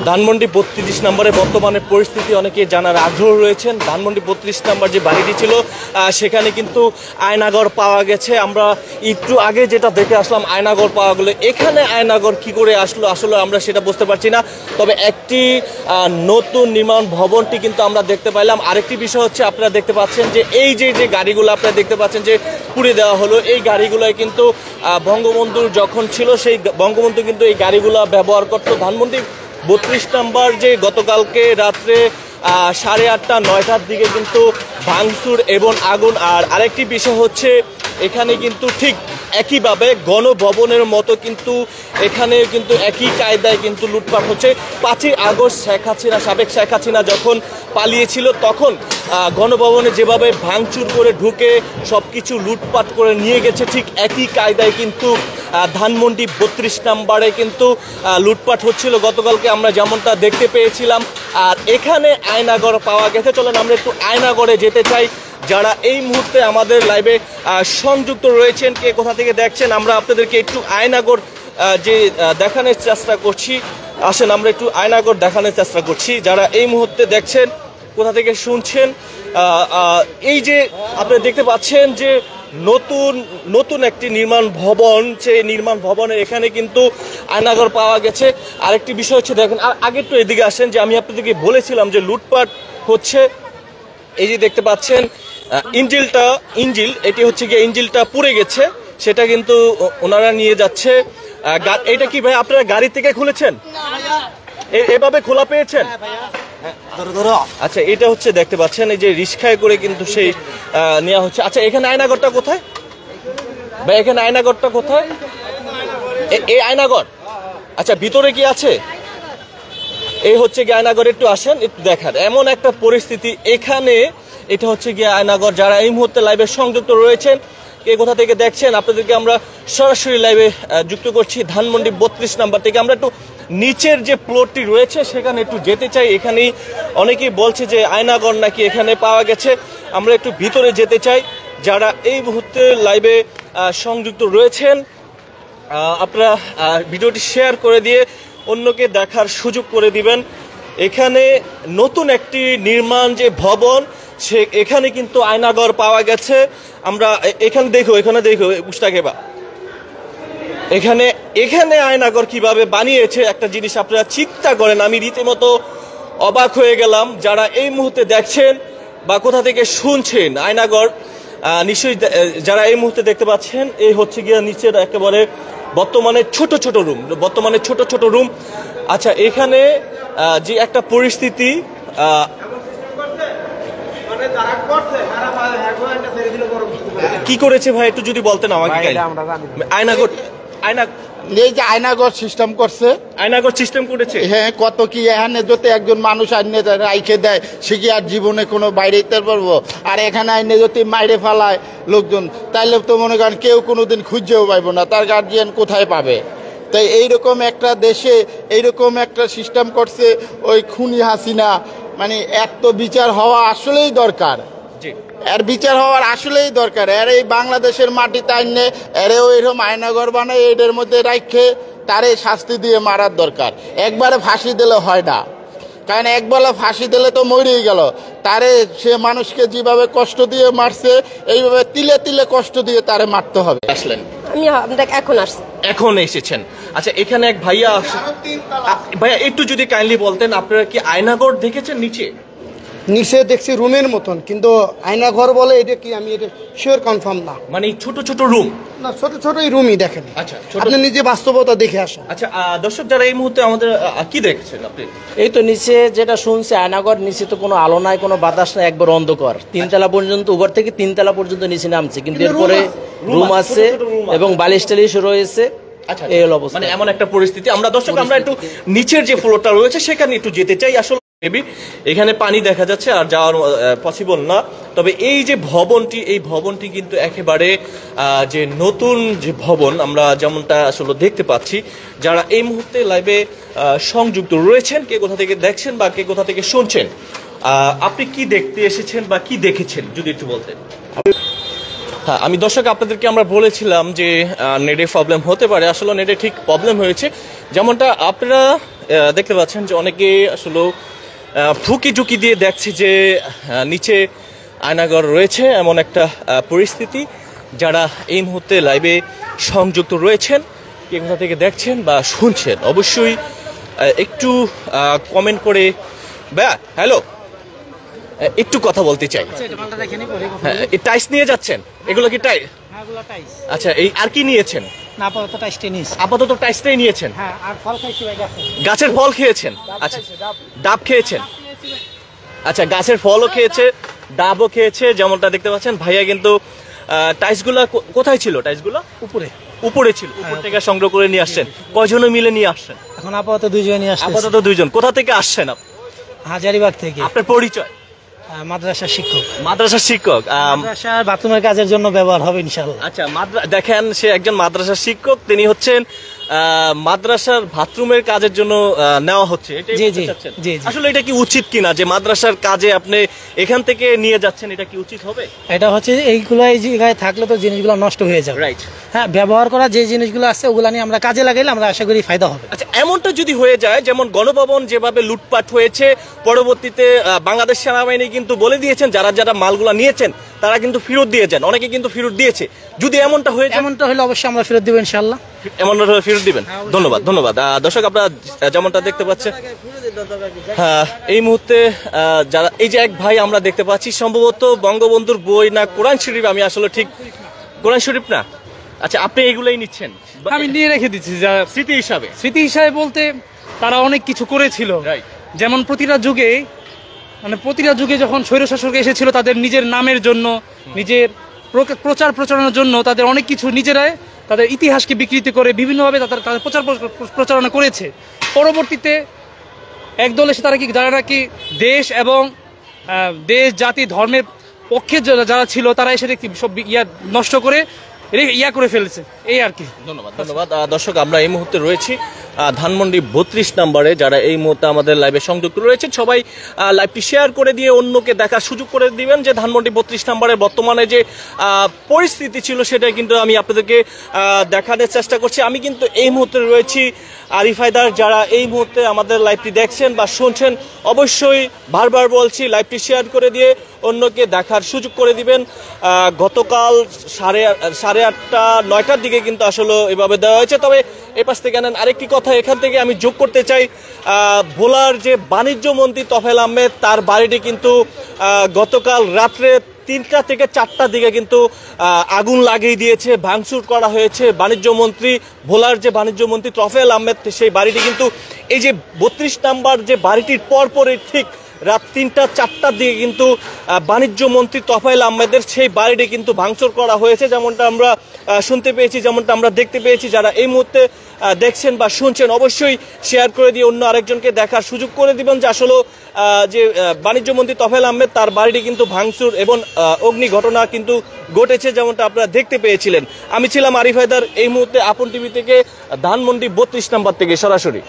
ধানমন্ডি ৩২ নম্বরে বর্তমানে পরিস্থিতি অনেকে জানার আগ্রহ রয়েছেন। ধানমন্ডি ৩২ নম্বর যে বাড়িটি ছিল সেখানে কিন্তু আয়নাঘর পাওয়া গেছে। আমরা একটু আগে যেটা দেখে আসলাম আয়নাঘর পাওয়া গেলো, এখানে আয়নাঘর কি করে আসলো আসলে আমরা সেটা বুঝতে পারছি না। তবে একটি নতুন নির্মাণ ভবনটি কিন্তু আমরা দেখতে পাইলাম। আরেকটি বিষয় হচ্ছে আপনারা দেখতে পাচ্ছেন যে এই যে গাড়িগুলো আপনারা দেখতে পাচ্ছেন যে পুড়িয়ে দেওয়া হলো, এই গাড়িগুলোয় কিন্তু বঙ্গবন্ধুর যখন ছিল সেই বঙ্গবন্ধু কিন্তু এই গাড়িগুলো ব্যবহার করতো। ধানমন্ডি ৩২ নম্বর যে গতকালকে রাত্রে 8:30 9টার দিকে কিন্তু ভাঙচুর এবং আগুন। আর আরেকটি বিষয় হচ্ছে এখানে কিন্তু ঠিক একইভাবে গণভবনের মতো কিন্তু এখানে কিন্তু একই কায়দায় কিন্তু লুটপাট হচ্ছে। 5ই আগস্ট সাবেক শেখ হাসিনা যখন পালিয়েছিল তখন গণভবনে যেভাবে ভাঙচুর করে ঢুকে সব কিছু লুটপাট করে নিয়ে গেছে, ঠিক একই কায়দায় কিন্তু ধানমন্ডি ৩২ নম্বরে কিন্তু লুটপাট হচ্ছিল গতকালকে আমরা যেমনটা দেখতে পেয়েছিলাম। আর এখানে আয়নাঘর পাওয়া গেছে। চলেন আমরা একটু আয়নাঘরে যেতে চাই। যারা এই মুহূর্তে আমাদের লাইভে সংযুক্ত রয়েছেন, কে কোথা থেকে দেখছেন, আমরা আপনাদেরকে একটু আয়নাঘর যে দেখানোর চেষ্টা করছি। আসেন আমরা একটু আয়নাঘর দেখানোর চেষ্টা করছি। যারা এই মুহূর্তে দেখছেন, কোথা থেকে শুনছেন, এই যে আপনারা দেখতে পাচ্ছেন যে নতুন একটি নির্মাণ ভবন, সেই নির্মাণ ভবনের এখানে কিন্তু আয়নাঘর পাওয়া গেছে। আরেকটি বিষয় হচ্ছে দেখেন, আগে একটু এদিকে আসেন, যে আমি আপনাদেরকে বলেছিলাম যে লুটপাট হচ্ছে। এই যে দেখতে পাচ্ছেন ইঞ্জিল এটি হচ্ছে গিয়ে ইঞ্জিলটা পুড়ে গেছে, সেটা কিন্তু ওনারা নিয়ে যাচ্ছে। এটা কি ভাই আপনারা গাড়ি থেকে খুলেছেন? এভাবে খোলা পেয়েছেন? আচ্ছা, এটা হচ্ছে দেখতে পাচ্ছেন এই যে রিস্কায় করে কিন্তু সেই নেওয়া হচ্ছে। আচ্ছা, এখানে আয়নাঘরটা কোথায় ভাই? এখানে আয়নাঘরটা কোথায়? এই আয়নাঘর? আচ্ছা, ভিতরে কি আছে? এই হচ্ছে গিয়ে আয়নাঘর। একটু আসেন, একটু দেখার এমন একটা পরিস্থিতি এখানে। এটা হচ্ছে গিয়ে আয়নাঘর। যারা এই মুহূর্তে লাইভে সংযুক্ত রয়েছেন, কে কোথা থেকে দেখছেন, আপনাদেরকে আমরা সরাসরি লাইভে যুক্ত করছি ধানমন্ডি ৩২ নাম্বার থেকে। আমরা একটু নিচের যে ফ্লোরটি রয়েছে সেখানে একটু যেতে চাই। এখানেই অনেকেই বলছে যে আয়নাঘর নাকি এখানে পাওয়া গেছে। আমরা একটু ভিতরে যেতে চাই। যারা এই মুহূর্তে লাইভে সংযুক্ত রয়েছেন, আপনারা ভিডিওটি শেয়ার করে দিয়ে অন্যকে দেখার সুযোগ করে দিবেন। এখানে নতুন একটি নির্মাণ যে ভবন, এখানে কিন্তু আয়নাঘর পাওয়া গেছে। আমরা এখানে দেখো উস্তাকেবা এখানে আয়নাঘর কিভাবে বানিয়েছে একটা জিনিস আপনারা চিন্তা করেন। আমি রীতিমতো অবাক হয়ে গেলাম। যারা এই মুহূর্তে দেখছেন বা কোথা থেকে শুনছেন, আয়নাঘর নিশ্চয়ই যারা এই মুহূর্তে দেখতে পাচ্ছেন, এই হচ্ছে গিয়ে নিচের একেবারে বর্তমানে ছোট ছোট রুম। আচ্ছা, এখানে যে একটা পরিস্থিতি, কি করেছে ভাই একটু যদি বলতেন আমাকে। এই যে আয়নাঘর সিস্টেম করছে, আয়নাঘর সিস্টেম করেছে। হ্যাঁ, কত কি এখানে যদি একজন মানুষ আইনে রাইখে দেয়, সে কি আর জীবনে কোনো বাইরে যেতে পারবো? আর এখানে আইনে যদি মাইরে ফেলায় লোকজন, তাইলে তো মনে করেন কেউ কোনোদিন খুঁজেও পাইব না, তার গার্জিয়ান কোথায় পাবে? তাই এইরকম একটা দেশে এইরকম একটা সিস্টেম করছে ওই খুনি হাসিনা। মানে এর তো বিচার হওয়া আসলেই দরকার, এর বিচার হওয়ার আসলেই দরকার। এর এই বাংলাদেশের মাটিতে আইনে এরেও এরকম আয়নাঘর বানায় এদের মধ্যে রাখে তারে শাস্তি দিয়ে মারার দরকার। একবারে ফাঁসি দিলে হয় না, কারণ একবেলা ফাঁসি দিলে তো মরেই গেল। তারে সে মানুষকে যেভাবে কষ্ট দিয়ে মারছে, এইভাবে তিলে তিলে কষ্ট দিয়ে তারে মারতে হবে। আসলেন? আমি এখন এসেছেন। আচ্ছা, এখানে এক ভাইয়া একটু যদি কাইন্ডলি বলতেন, আপনারা কি আয়নাঘর দেখেছেন? নিচে দেখছি রুমের মতন, কিন্তু আয়নাঘর বলে এটা কি আমি এটা শিওর কনফার্ম না। মানে ছোট রুম না, ছোটই রুমই দেখেন। আচ্ছা, আপনি নিজে বাস্তবতা দেখে আসেন। আচ্ছা, দর্শক যারা এই মুহূর্তে আমাদের কি দেখছেন আপনি? এই তো নিচে যেটা শুনছে আয়নাঘর, নিচে তো কোনো আলো নাই, কোনো বাতাস নাই, একবার অন্ধকার। 3 তলা পর্যন্ত, উপর থেকে 3 তলা পর্যন্ত নিচে নামছে, কিন্তু এরপরে রুম আছে এবং বালিশ টালিশ রয়েছে। এই হলো অবস্থা। মানে এমন একটা পরিস্থিতি। আমরা দর্শক আমরা একটু নিচের যে ফ্লোরটা রয়েছে সেখানে একটু যেতে চাই। আসলে এখানে পানি দেখা যাচ্ছে, আর যাওয়ার পসিবল না। তবে এই যে ভবনটি, এই ভবনটি কিন্তু একেবারে যে নতুন যে ভবন আমরা যেমনটা আসলে দেখতে পাচ্ছি। যারা এই মুহূর্তে লাইভে সংযুক্ত রয়েছেন, কে কোথা থেকে দেখছেন বা কে কোথা থেকে শুনছেন, আপনি কি দেখতে এসেছেন বা কি দেখেছেন যদি একটু বলতেন। হ্যাঁ, আমি দর্শক আপনাদেরকে আমরা বলেছিলাম যে নেটে প্রবলেম হতে পারে। আসলে নেটে ঠিক প্রবলেম হয়েছে, যেমনটা আপনারা দেখতে পাচ্ছেন যে অনেকে আসলে ফুকি ঝুঁকি দিয়ে দেখছে যে নিচে আয়নাঘর রয়েছে এমন একটা পরিস্থিতি। যারা এই মুহূর্তে লাইভে সংযুক্ত রয়েছেন, কে কোথা থেকে দেখছেন বা শুনছেন, অবশ্যই একটু কমেন্ট করে হ্যালো একটু কথা বলতে চাই। হ্যাঁ, এই টাইস নিয়ে যাচ্ছেন, এগুলো কি টাইস? আচ্ছা, এই আর কি নিয়েছেন? আপাতত টাইসটাই নিয়েছেন। গাছের ফল খেয়েছেন? আচ্ছা, ডাব খেয়েছেন? আচ্ছা, গাছের ফলও খেয়েছে, ডাবও খেয়েছে। যেমনটা দেখতে পাচ্ছেন ভাইয়া কিন্তু টাইসগুলো কোথায় ছিল? টাইসগুলো উপরে ছিল, উপর থেকে সংগ্রহ করে নিয়ে আসছেন। কয়জনে মিলে নিয়ে আসছেন? এখন আপাতত 2 জন নিয়ে আসছে। আপাতত 2 জন। কোথা থেকে আসছেন আপনি? হাজারিবাগ থেকে। আপনার পরিচয়? মাদ্রাসার শিক্ষক। মাদ্রাসার শিক্ষক। মাদ্রাসার বাথরুমের কাজের জন্য ব্যবহার হবে ইনশাআল্লাহ। আচ্ছা, দেখেন সে একজন মাদ্রাসার শিক্ষক, তিনি হচ্ছেন মাদ্রাসার বাথরুমের কাজের জন্য নেওয়া হচ্ছে। জি জি জি। আসলে এটা কি উচিত কিনা যে মাদ্রাসার কাজে আপনি এখান থেকে নিয়ে যাচ্ছেন, এটা কি উচিত হবে? এটা হচ্ছে এইগুলো এই জায়গায় থাকলে তো জিনিসগুলো নষ্ট হয়ে যাবে। রাইট। হ্যাঁ, ব্যবহার করা যে জিনিসগুলো আছে ওগুলো নিয়ে আমরা কাজে লাগাইলে আমরা আশা করি ফায়দা হবে। আচ্ছা, এমনটা যদি হয়ে যায় যেমন গণভবন যেভাবে লুটপাট হয়েছে, পরবর্তীতে বাংলাদেশ সেনাবাহিনী কিন্তু বলে দিয়েছেন যারা যারা মালগুলা নিয়েছেন তারা কিন্তু ফেরত দিয়ে যান, অনেকে কিন্তু ফেরত দিয়েছে। যদি এমনটা হয়ে যায়, এমনটা হলে অবশ্যই আমরা ফেরত দেব ইনশাআল্লাহ। এমনটা হলে ফেরত দিবেন? ধন্যবাদ ধন্যবাদ। দর্শক, আপনারা যেমনটা দেখতে পাচ্ছেন এই মুহূর্তে যারা এই যে এক ভাই আমরা দেখতে পাচ্ছি, সম্ভবত বঙ্গবন্ধুর বই না কোরআন শরীফ, আমি আসলে ঠিক কোরআন শরীফ না। আচ্ছা, আপনি এগুলোই নিচ্ছেন? আমি নিয়ে রেখে দিচ্ছি যা স্মৃতি হিসাবে। স্মৃতি হিসাবে বলতে তারা অনেক কিছু করেছিল। রাইট। যেমন প্রতিটা যুগে যখন স্বৈরশাসক এসেছিল তাদের নিজের নামের জন্য, নিজের প্রচার প্রচারণার জন্য তাদের অনেক কিছু নিজেরাই তাদের ইতিহাসকে বিকৃতি করে বিভিন্নভাবে তাদের প্রচার প্রচারণা করেছে। পরবর্তীতে একদল এসে তারা কি যারা নাকি দেশ এবং দেশ জাতি ধর্মের পক্ষে যারা ছিল তারা এসে সব নষ্ট করে করে ফেলেছে, এই আর কি। ধন্যবাদ ধন্যবাদ। দর্শক, আমরা এই মুহূর্তে রয়েছি ধানমন্ডি 32 নম্বরে। যারা এই মুহূর্তে আমাদের লাইভে সংযুক্ত রয়েছে সবাই লাইভটি শেয়ার করে দিয়ে অন্যকে দেখার সুযোগ করে দিবেন যে ধানমন্ডি 32 নম্বরের বর্তমানে যে পরিস্থিতি ছিল সেটা কিন্তু আমি আপনাদেরকে দেখানোর চেষ্টা করছি। আমি কিন্তু এই মুহূর্তে রয়েছি আরিফ হায়দার। যারা এই মুহূর্তে আমাদের লাইভটি দেখছেন বা শুনছেন, অবশ্যই বারবার বলছি লাইভটি শেয়ার করে দিয়ে অন্যকে দেখার সুযোগ করে দিবেন। গতকাল সাড়ে 8টা 9টার দিকে কিন্তু আসলে এভাবে দেওয়া হয়েছে। তবে এ পাশ থেকে নেন আরেকটি কথা এখান থেকে আমি যোগ করতে চাই, ভোলার যে বাণিজ্য মন্ত্রী তফেল আহমেদ, তার বাড়িটি কিন্তু গতকাল রাত্রে 3টা থেকে 4টার দিকে কিন্তু আগুন লাগিয়ে দিয়েছে, ভাঙচুর করা হয়েছে। বাণিজ্য মন্ত্রী, ভোলার যে বাণিজ্য মন্ত্রী তফেল আহমেদ, সেই বাড়িটি কিন্তু এই যে 32 নম্বর যে বাড়িটির পরপরই ঠিক রাত 3টা 4টার দিকে কিন্তু বাণিজ্য মন্ত্রী তফাইল আহমেদের সেই বাড়িটি কিন্তু ভাঙচুর করা হয়েছে, যেমনটা আমরা শুনতে পেয়েছি, যেমনটা আমরা দেখতে পেয়েছি। যারা এই মুহূর্তে দেখছেন বা শুনছেন অবশ্যই শেয়ার করে দিয়ে অন্য আরেকজনকে দেখার সুযোগ করে দিবেন যে আসলে যে বাণিজ্য মন্ত্রী তফাইল আহমেদ তার বাড়িটি কিন্তু ভাঙচুর এবং অগ্নি ঘটনা কিন্তু ঘটেছে, যেমনটা আপনারা দেখতে পেয়েছিলেন। আমি ছিলাম আরিফ হায়দার, এই মুহূর্তে আপন টিভি থেকে ধানমন্ডি 32 নম্বর থেকে সরাসরি।